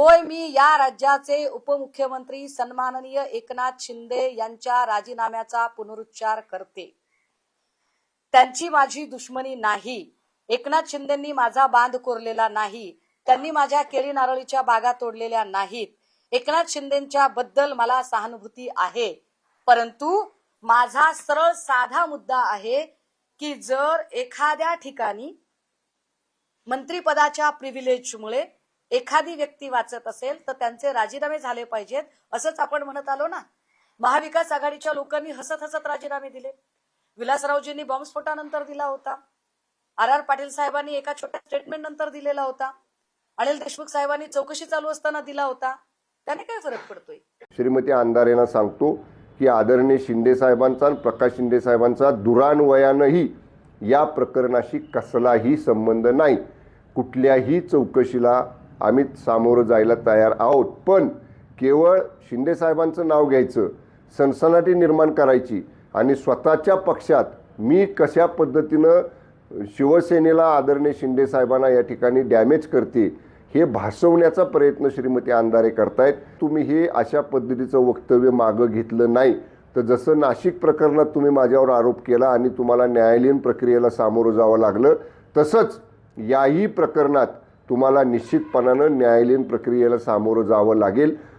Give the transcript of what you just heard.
होय, मी या राज्याचे उपमुख्यमंत्री सन्माननीय एकनाथ शिंदे यांच्या राजीनाम्याचा पुनरुच्चार करते। त्यांची माझी दुश्मनी नाही। एकनाथ शिंदेंनी माझा बांध कोरलेला नाही। त्यांनी माझ्या केळी नारळीच्या बागा तोडलेल्या नाहीत। एकनाथ शिंदेंच्या बद्दल मला सहानुभूती आहे, परंतु माझा सरळ साधा मुद्दा आहे की जर एखाद्या ठिकाणी मंत्रिपदाच्या प्रिव्हिलेजमुळे एखादी व्यक्ती वाचत असेल तर त्यांचे राजीनामे झाले पाहिजेत, असंच आपण म्हणत आलो ना। महाविकास आघाडीच्या लोकांनी हसत हसत राजीनामे दिले। विलासरावजींनी बॉम्बस्फोटानंतर दिला होता। आर पाटील साहेबांनी एका छोट्या स्टेटमेंट नंतर दिलेला होता। अनिल देशमुख साहेबांनी चौकशी चालू असताना दिला होता। त्याने काय फरक पडतोय? श्रीमती अंधारेंना सांगतो की आदरणीय शिंदे साहेबांचा आणि प्रकाश शिंदे साहेबांचा दुरान्वयानंही या प्रकरणाशी कसलाही संबंध नाही। कुठल्याही चौकशीला आम्ही सामोरं जायला तयार आहोत, पण केवळ शिंदे साहेबांचं नाव घ्यायचं, सनसनाटी निर्माण करायची आणि स्वतःच्या पक्षात मी कशा पद्धतीनं शिवसेनेला आदरणीय शिंदे साहेबांना या ठिकाणी डॅमेज करते हे भासवण्याचा प्रयत्न श्रीमती अंधारे करतायत। तुम्ही हे अशा पद्धतीचं वक्तव्य मागं घेतलं नाही तर जसं नाशिक प्रकरणात तुम्ही माझ्यावर आरोप केला आणि तुम्हाला न्यायालयीन प्रक्रियेला सामोरं जावं लागलं, तसंच याही प्रकरणात तुम्हाला निश्चितपणानं न्यायालयीन प्रक्रियेला सामोरं जावं लागेल।